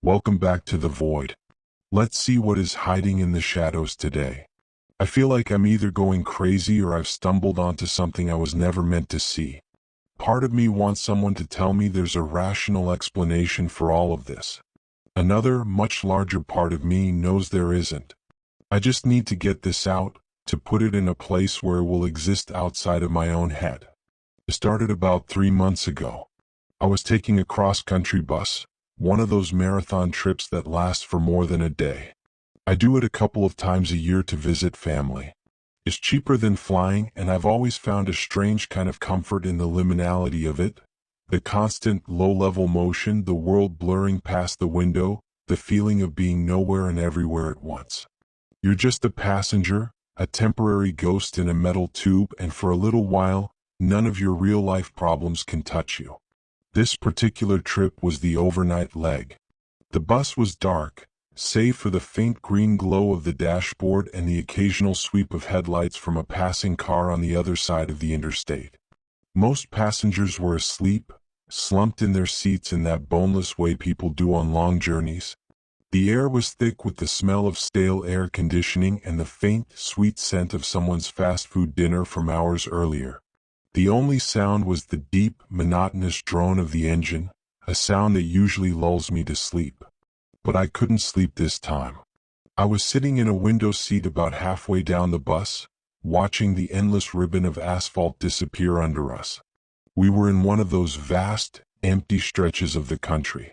Welcome back to the void. Let's see what is hiding in the shadows today. I feel like I'm either going crazy or I've stumbled onto something I was never meant to see. Part of me wants someone to tell me there's a rational explanation for all of this. Another, much larger part of me knows there isn't. I just need to get this out, to put it in a place where it will exist outside of my own head. It started about 3 months ago. I was taking a cross-country bus, one of those marathon trips that last for more than a day. I do it a couple of times a year to visit family. It's cheaper than flying, and I've always found a strange kind of comfort in the liminality of it. The constant, low-level motion, the world blurring past the window, the feeling of being nowhere and everywhere at once. You're just a passenger, a temporary ghost in a metal tube, and for a little while, none of your real-life problems can touch you. This particular trip was the overnight leg. The bus was dark, save for the faint green glow of the dashboard and the occasional sweep of headlights from a passing car on the other side of the interstate. Most passengers were asleep, slumped in their seats in that boneless way people do on long journeys. The air was thick with the smell of stale air conditioning and the faint, sweet scent of someone's fast food dinner from hours earlier. The only sound was the deep, monotonous drone of the engine, a sound that usually lulls me to sleep. But I couldn't sleep this time. I was sitting in a window seat about halfway down the bus, watching the endless ribbon of asphalt disappear under us. We were in one of those vast, empty stretches of the country.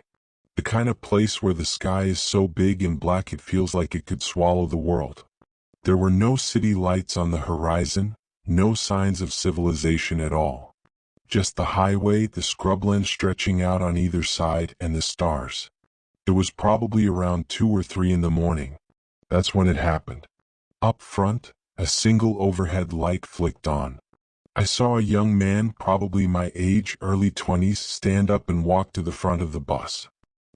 The kind of place where the sky is so big and black it feels like it could swallow the world. There were no city lights on the horizon, no signs of civilization at all. Just the highway, the scrubland stretching out on either side, and the stars. It was probably around 2 or 3 in the morning. That's when it happened. Up front, a single overhead light flicked on. I saw a young man, probably my age, early 20s, stand up and walk to the front of the bus.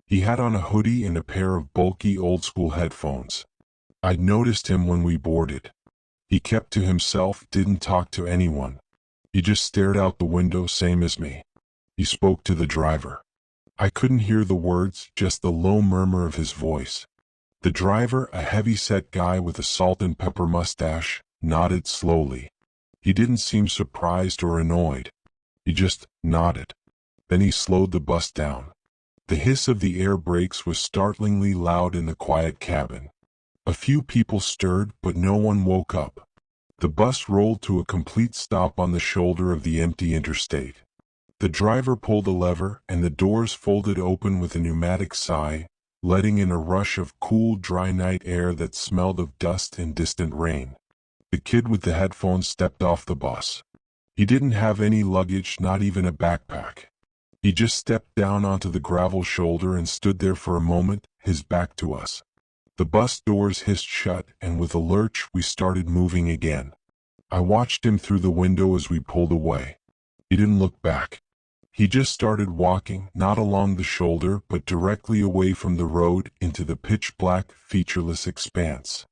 He had on a hoodie and a pair of bulky old-school headphones. I'd noticed him when we boarded. He kept to himself, didn't talk to anyone. He just stared out the window, same as me. He spoke to the driver. I couldn't hear the words, just the low murmur of his voice. The driver, a heavy-set guy with a salt and pepper mustache, nodded slowly. He didn't seem surprised or annoyed. He just nodded. Then he slowed the bus down. The hiss of the air brakes was startlingly loud in the quiet cabin. A few people stirred, but no one woke up. The bus rolled to a complete stop on the shoulder of the empty interstate. The driver pulled a lever, and the doors folded open with a pneumatic sigh, letting in a rush of cool, dry night air that smelled of dust and distant rain. The kid with the headphones stepped off the bus. He didn't have any luggage, not even a backpack. He just stepped down onto the gravel shoulder and stood there for a moment, his back to us. The bus doors hissed shut, and with a lurch we started moving again. I watched him through the window as we pulled away. He didn't look back. He just started walking, not along the shoulder, but directly away from the road into the pitch-black, featureless expanse.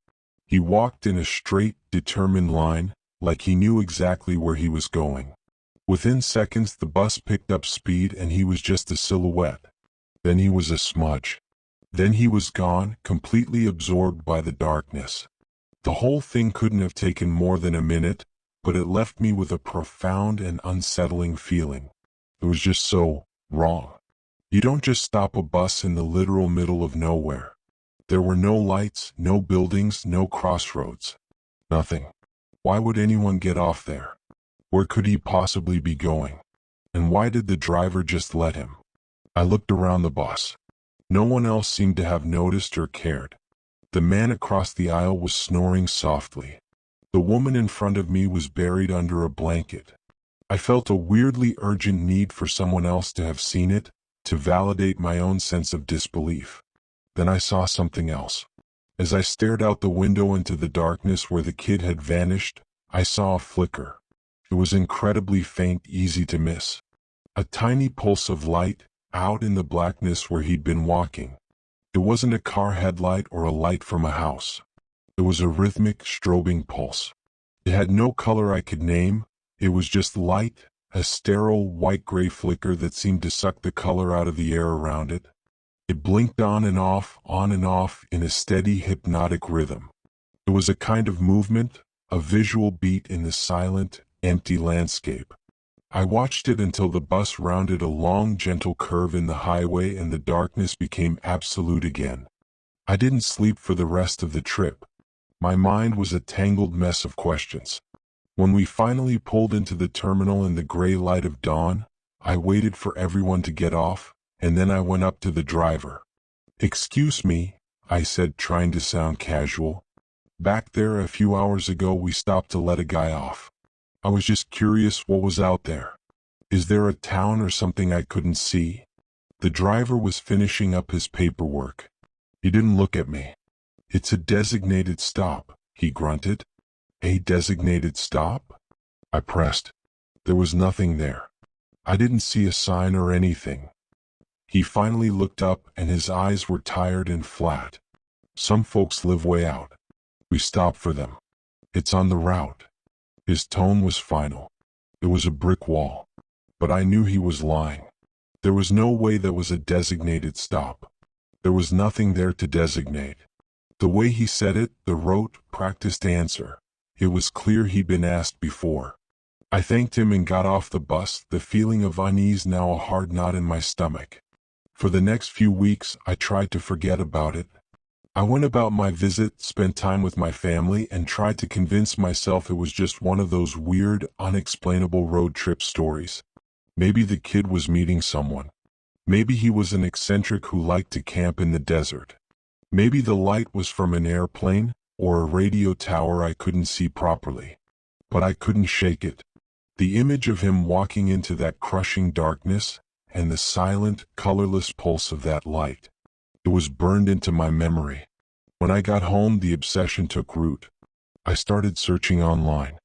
He walked in a straight, determined line, like he knew exactly where he was going. Within seconds the bus picked up speed and he was just a silhouette. Then he was a smudge. Then he was gone, completely absorbed by the darkness. The whole thing couldn't have taken more than a minute, but it left me with a profound and unsettling feeling. It was just so wrong. You don't just stop a bus in the literal middle of nowhere. There were no lights, no buildings, no crossroads. Nothing. Why would anyone get off there? Where could he possibly be going? And why did the driver just let him? I looked around the bus. No one else seemed to have noticed or cared. The man across the aisle was snoring softly. The woman in front of me was buried under a blanket. I felt a weirdly urgent need for someone else to have seen it, to validate my own sense of disbelief. Then I saw something else. As I stared out the window into the darkness where the kid had vanished, I saw a flicker. It was incredibly faint, easy to miss. A tiny pulse of light, out in the blackness where he'd been walking. It wasn't a car headlight or a light from a house. It was a rhythmic, strobing pulse. It had no color I could name. It was just light, a sterile, white-gray flicker that seemed to suck the color out of the air around it. It blinked on and off in a steady hypnotic rhythm. It was a kind of movement, a visual beat in the silent, empty landscape. I watched it until the bus rounded a long, gentle curve in the highway and the darkness became absolute again. I didn't sleep for the rest of the trip. My mind was a tangled mess of questions. When we finally pulled into the terminal in the gray light of dawn, I waited for everyone to get off, and then I went up to the driver. "Excuse me," I said, trying to sound casual. "Back there a few hours ago we stopped to let a guy off. I was just curious what was out there. Is there a town or something I couldn't see?" The driver was finishing up his paperwork. He didn't look at me. "It's a designated stop," he grunted. "A designated stop?" I pressed. There was nothing there. I didn't see a sign or anything. He finally looked up and his eyes were tired and flat. "Some folks live way out. We stop for them. It's on the route." His tone was final. It was a brick wall. But I knew he was lying. There was no way that was a designated stop. There was nothing there to designate. The way he said it, the rote, practiced answer. It was clear he'd been asked before. I thanked him and got off the bus, the feeling of unease now a hard knot in my stomach. For the next few weeks, I tried to forget about it. I went about my visit, spent time with my family, and tried to convince myself it was just one of those weird, unexplainable road trip stories. Maybe the kid was meeting someone. Maybe he was an eccentric who liked to camp in the desert. Maybe the light was from an airplane, or a radio tower I couldn't see properly. But I couldn't shake it. The image of him walking into that crushing darkness, and the silent, colorless pulse of that light. It was burned into my memory. When I got home, the obsession took root. I started searching online.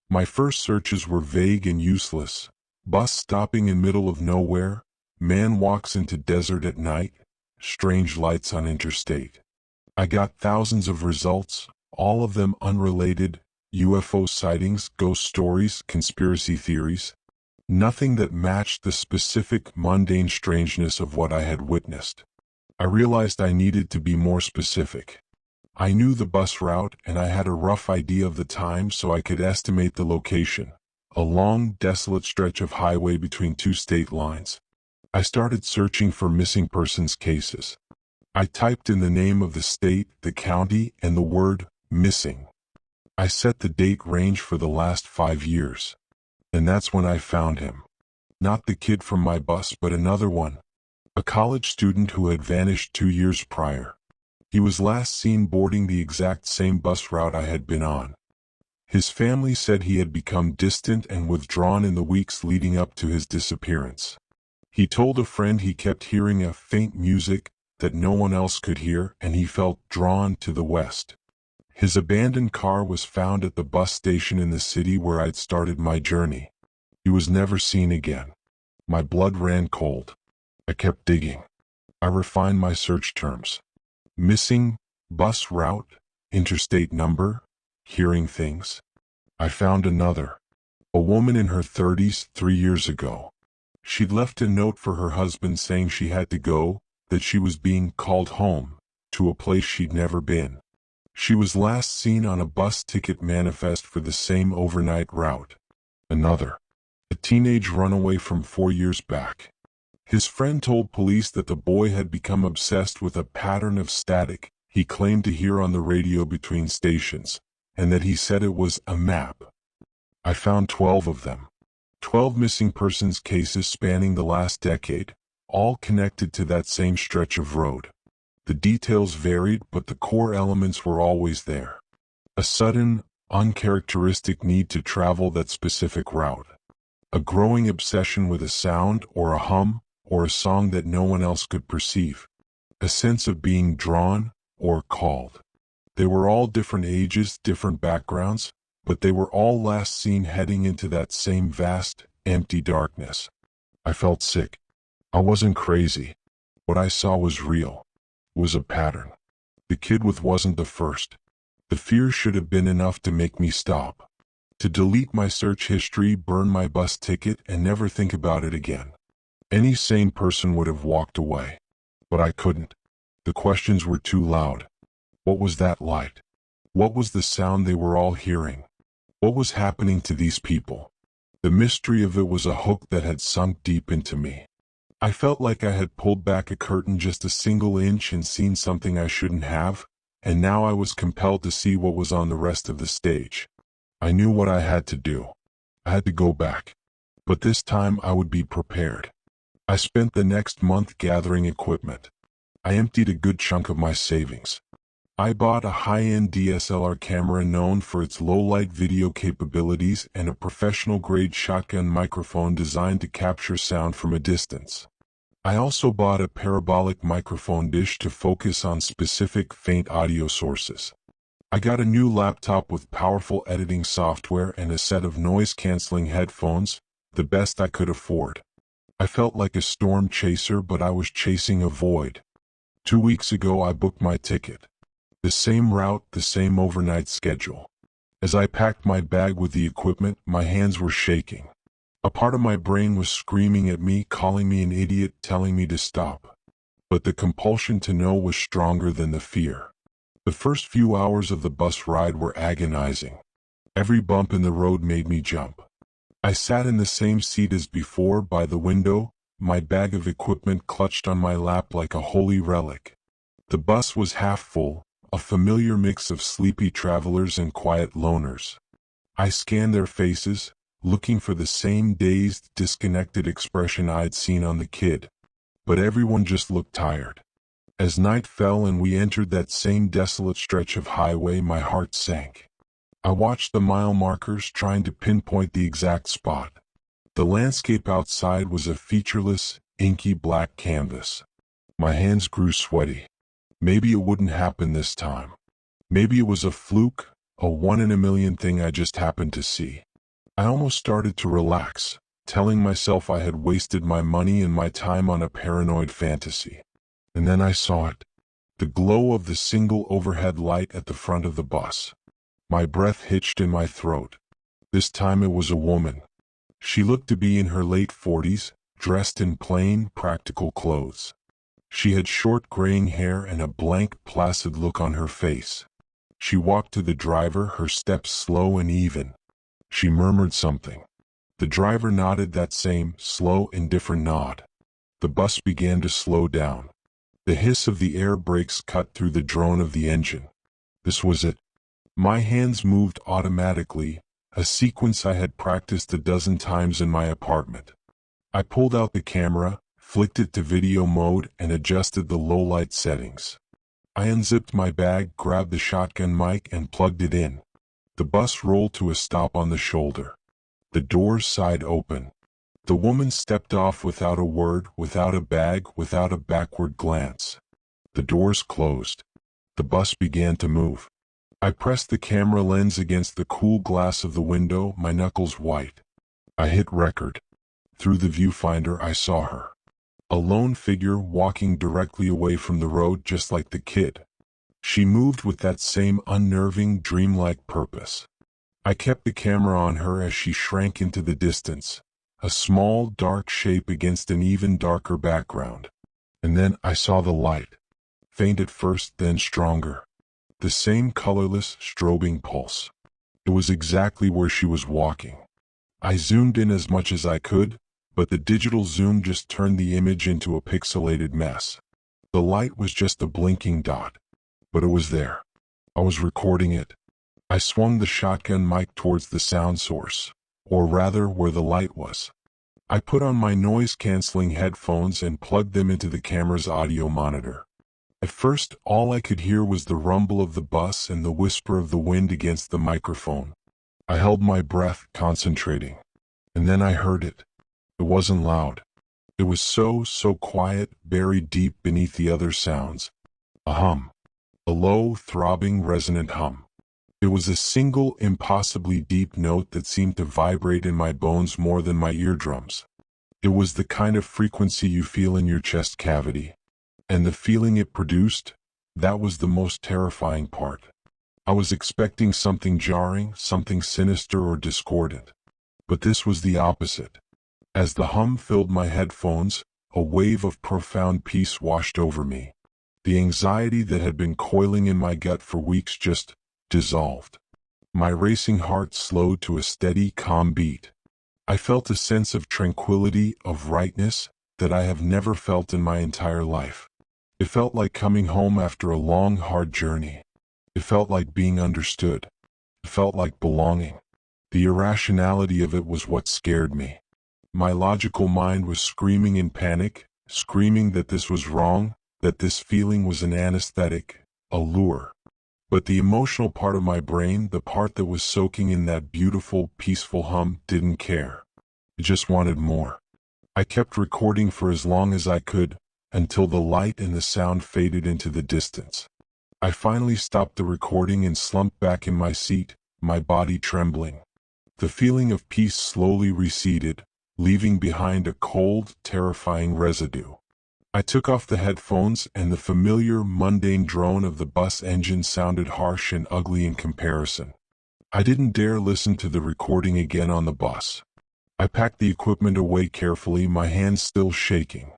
My first searches were vague and useless. Bus stopping in middle of nowhere, man walks into desert at night, strange lights on interstate. I got thousands of results, all of them unrelated, UFO sightings, ghost stories, conspiracy theories. Nothing that matched the specific, mundane strangeness of what I had witnessed. I realized I needed to be more specific. I knew the bus route and I had a rough idea of the time so I could estimate the location. A long, desolate stretch of highway between two state lines. I started searching for missing persons cases. I typed in the name of the state, the county, and the word, missing. I set the date range for the last 5 years. And that's when I found him. Not the kid from my bus, but another one. A college student who had vanished 2 years prior. He was last seen boarding the exact same bus route I had been on. His family said he had become distant and withdrawn in the weeks leading up to his disappearance. He told a friend he kept hearing a faint music that no one else could hear, and he felt drawn to the west. His abandoned car was found at the bus station in the city where I'd started my journey. He was never seen again. My blood ran cold. I kept digging. I refined my search terms. Missing, bus route, interstate number, hearing things. I found another. A woman in her 30s, 3 years ago. She'd left a note for her husband saying she had to go, that she was being called home, to a place she'd never been. She was last seen on a bus ticket manifest for the same overnight route. Another. A teenage runaway from 4 years back. His friend told police that the boy had become obsessed with a pattern of static he claimed to hear on the radio between stations, and that he said it was a map. I found 12 of them. 12 missing persons cases spanning the last decade, all connected to that same stretch of road. The details varied, but the core elements were always there. A sudden, uncharacteristic need to travel that specific route. A growing obsession with a sound or a hum or a song that no one else could perceive. A sense of being drawn or called. They were all different ages, different backgrounds, but they were all last seen heading into that same vast, empty darkness. I felt sick. I wasn't crazy. What I saw was real. It was a pattern. The kid wasn't the first. The fear should have been enough to make me stop. To delete my search history, burn my bus ticket, and never think about it again. Any sane person would have walked away. But I couldn't. The questions were too loud. What was that light? What was the sound they were all hearing? What was happening to these people? The mystery of it was a hook that had sunk deep into me. I felt like I had pulled back a curtain just a single inch and seen something I shouldn't have, and now I was compelled to see what was on the rest of the stage. I knew what I had to do. I had to go back. But this time I would be prepared. I spent the next month gathering equipment. I emptied a good chunk of my savings. I bought a high-end DSLR camera known for its low-light video capabilities and a professional-grade shotgun microphone designed to capture sound from a distance. I also bought a parabolic microphone dish to focus on specific faint audio sources. I got a new laptop with powerful editing software and a set of noise-canceling headphones, the best I could afford. I felt like a storm chaser, but I was chasing a void. 2 weeks ago I booked my ticket. The same route, the same overnight schedule. As I packed my bag with the equipment, my hands were shaking. A part of my brain was screaming at me, calling me an idiot, telling me to stop. But the compulsion to know was stronger than the fear. The first few hours of the bus ride were agonizing. Every bump in the road made me jump. I sat in the same seat as before by the window, my bag of equipment clutched on my lap like a holy relic. The bus was half full, a familiar mix of sleepy travelers and quiet loners. I scanned their faces, looking for the same dazed, disconnected expression I'd seen on the kid. But everyone just looked tired. As night fell and we entered that same desolate stretch of highway, my heart sank. I watched the mile markers, trying to pinpoint the exact spot. The landscape outside was a featureless, inky black canvas. My hands grew sweaty. Maybe it wouldn't happen this time. Maybe it was a fluke, a one-in-a-million thing I just happened to see. I almost started to relax, telling myself I had wasted my money and my time on a paranoid fantasy. And then I saw it. The glow of the single overhead light at the front of the bus. My breath hitched in my throat. This time it was a woman. She looked to be in her late 40s, dressed in plain, practical clothes. She had short graying hair and a blank, placid look on her face. She walked to the driver, her steps slow and even. She murmured something. The driver nodded that same, slow, indifferent nod. The bus began to slow down. The hiss of the air brakes cut through the drone of the engine. This was it. My hands moved automatically, a sequence I had practiced a dozen times in my apartment. I pulled out the camera, flicked it to video mode, and adjusted the low-light settings. I unzipped my bag, grabbed the shotgun mic, and plugged it in. The bus rolled to a stop on the shoulder. The doors sighed open. The woman stepped off without a word, without a bag, without a backward glance. The doors closed. The bus began to move. I pressed the camera lens against the cool glass of the window, my knuckles white. I hit record. Through the viewfinder I saw her. A lone figure walking directly away from the road, just like the kid. She moved with that same unnerving, dreamlike purpose. I kept the camera on her as she shrank into the distance, a small, dark shape against an even darker background. And then I saw the light. Faint at first, then stronger. The same colorless, strobing pulse. It was exactly where she was walking. I zoomed in as much as I could, but the digital zoom just turned the image into a pixelated mess. The light was just a blinking dot. But it was there. I was recording it. I swung the shotgun mic towards the sound source, or rather where the light was. I put on my noise-canceling headphones and plugged them into the camera's audio monitor. At first, all I could hear was the rumble of the bus and the whisper of the wind against the microphone. I held my breath, concentrating. And then I heard it. It wasn't loud. It was so quiet, buried deep beneath the other sounds. A hum. A low, throbbing, resonant hum. It was a single, impossibly deep note that seemed to vibrate in my bones more than my eardrums. It was the kind of frequency you feel in your chest cavity. And the feeling it produced, that was the most terrifying part. I was expecting something jarring, something sinister or discordant. But this was the opposite. As the hum filled my headphones, a wave of profound peace washed over me. The anxiety that had been coiling in my gut for weeks just dissolved. My racing heart slowed to a steady, calm beat. I felt a sense of tranquility, of rightness, that I have never felt in my entire life. It felt like coming home after a long, hard journey. It felt like being understood. It felt like belonging. The irrationality of it was what scared me. My logical mind was screaming in panic, screaming that this was wrong, that this feeling was an anesthetic, allure. But the emotional part of my brain, the part that was soaking in that beautiful, peaceful hum, didn't care. It just wanted more. I kept recording for as long as I could, until the light and the sound faded into the distance. I finally stopped the recording and slumped back in my seat, my body trembling. The feeling of peace slowly receded, leaving behind a cold, terrifying residue. I took off the headphones, and the familiar, mundane drone of the bus engine sounded harsh and ugly in comparison. I didn't dare listen to the recording again on the bus. I packed the equipment away carefully, my hands still shaking.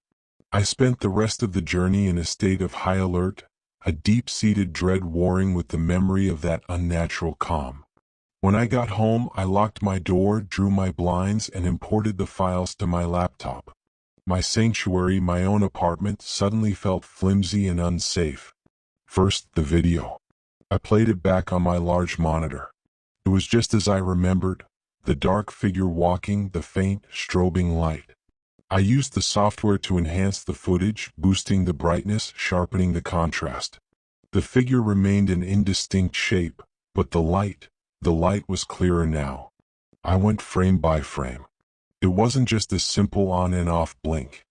I spent the rest of the journey in a state of high alert, a deep-seated dread warring with the memory of that unnatural calm. When I got home, I locked my door, drew my blinds, and imported the files to my laptop. My sanctuary, my own apartment, suddenly felt flimsy and unsafe. First, the video. I played it back on my large monitor. It was just as I remembered, the dark figure walking, the faint, strobing light. I used the software to enhance the footage, boosting the brightness, sharpening the contrast. The figure remained an indistinct shape, but the light was clearer now. I went frame by frame. It wasn't just a simple on and off blink.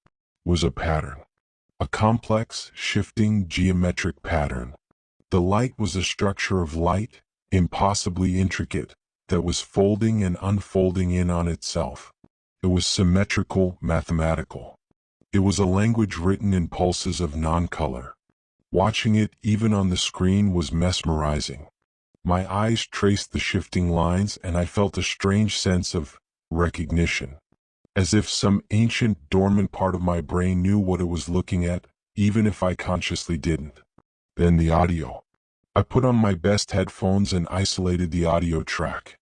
It was a pattern. A complex, shifting, geometric pattern. The light was a structure of light, impossibly intricate, that was folding and unfolding in on itself. It was symmetrical, mathematical. It was a language written in pulses of non-color. Watching it, even on the screen, was mesmerizing. My eyes traced the shifting lines, and I felt a strange sense of recognition. As if some ancient, dormant part of my brain knew what it was looking at, even if I consciously didn't. Then the audio. I put on my best headphones and isolated the audio track.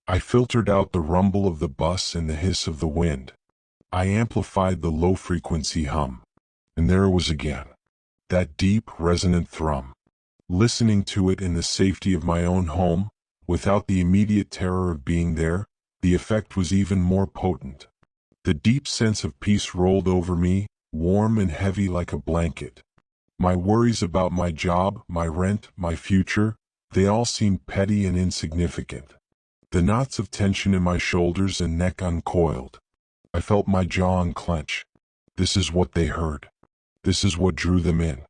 I filtered out the rumble of the bus and the hiss of the wind. I amplified the low-frequency hum. And there it was again. That deep, resonant thrum. Listening to it in the safety of my own home, without the immediate terror of being there, the effect was even more potent. The deep sense of peace rolled over me, warm and heavy like a blanket. My worries about my job, my rent, my future, they all seemed petty and insignificant. The knots of tension in my shoulders and neck uncoiled. I felt my jaw unclench. This is what they heard. This is what drew them in.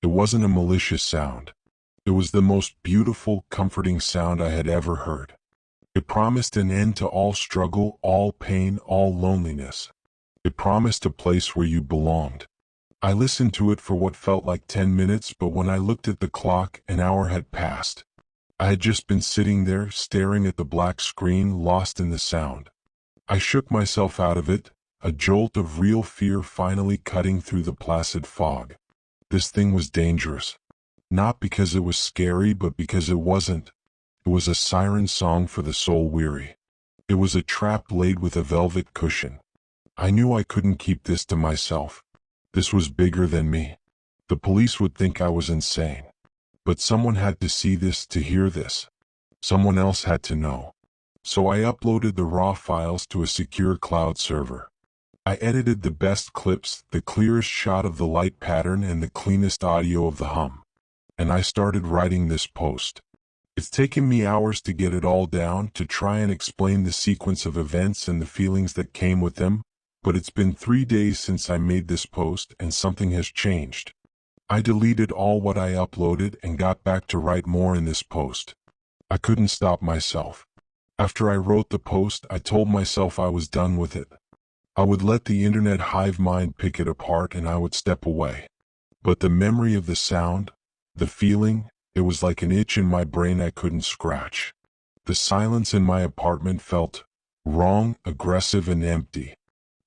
It wasn't a malicious sound. It was the most beautiful, comforting sound I had ever heard. It promised an end to all struggle, all pain, all loneliness. It promised a place where you belonged. I listened to it for what felt like 10 minutes, but when I looked at the clock, an hour had passed. I had just been sitting there, staring at the black screen, lost in the sound. I shook myself out of it, a jolt of real fear finally cutting through the placid fog. This thing was dangerous. Not because it was scary, but because it wasn't. It was a siren song for the soul weary. It was a trap laid with a velvet cushion. I knew I couldn't keep this to myself. This was bigger than me. The police would think I was insane. But someone had to see this, to hear this. Someone else had to know. So I uploaded the raw files to a secure cloud server. I edited the best clips, the clearest shot of the light pattern, and the cleanest audio of the hum. And I started writing this post. It's taken me hours to get it all down, to try and explain the sequence of events and the feelings that came with them, but it's been 3 days since I made this post, and something has changed. I deleted all what I uploaded and got back to write more in this post. I couldn't stop myself. After I wrote the post, I told myself I was done with it. I would let the internet hive mind pick it apart, and I would step away. But the memory of the sound, the feeling, it was like an itch in my brain I couldn't scratch. The silence in my apartment felt wrong, aggressive, and empty.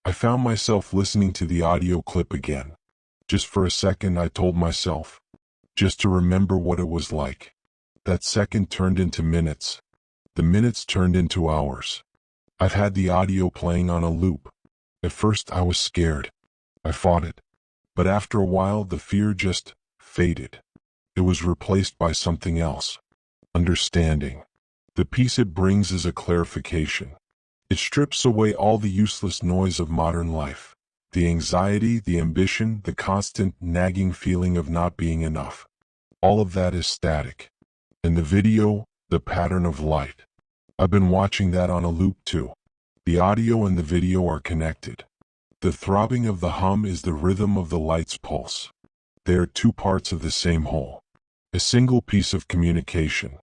I found myself listening to the audio clip again. Just for a second, I told myself, just to remember what it was like. That second turned into minutes. The minutes turned into hours. I've had the audio playing on a loop. At first I was scared. I fought it. But after a while the fear just faded. It was replaced by something else. Understanding. The peace it brings is a clarification. It strips away all the useless noise of modern life. The anxiety, the ambition, the constant nagging feeling of not being enough. All of that is static. And the video, the pattern of light. I've been watching that on a loop too. The audio and the video are connected. The throbbing of the hum is the rhythm of the light's pulse. They are two parts of the same whole. A single piece of communication.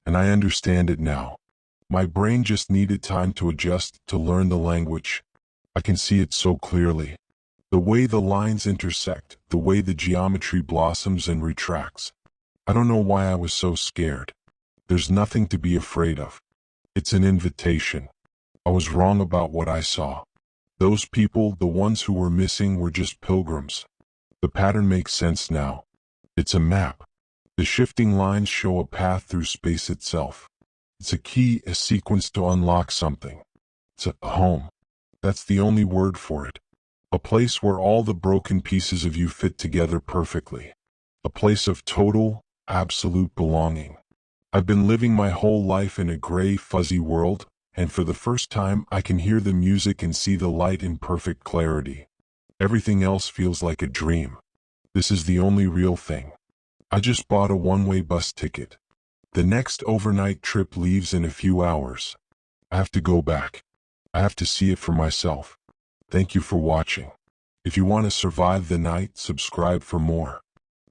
And I understand it now. My brain just needed time to adjust, to learn the language. I can see it so clearly. The way the lines intersect, the way the geometry blossoms and retracts. I don't know why I was so scared. There's nothing to be afraid of. It's an invitation. I was wrong about what I saw. Those people, the ones who were missing, were just pilgrims. The pattern makes sense now. It's a map. The shifting lines show a path through space itself. It's a key, a sequence to unlock something. It's a home. That's the only word for it. A place where all the broken pieces of you fit together perfectly. A place of total, absolute belonging. I've been living my whole life in a gray, fuzzy world, and for the first time I can hear the music and see the light in perfect clarity. Everything else feels like a dream. This is the only real thing. I just bought a one-way bus ticket. The next overnight trip leaves in a few hours. I have to go back. I have to see it for myself. Thank you for watching. If you want to survive the night, subscribe for more.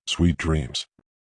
Sweet dreams.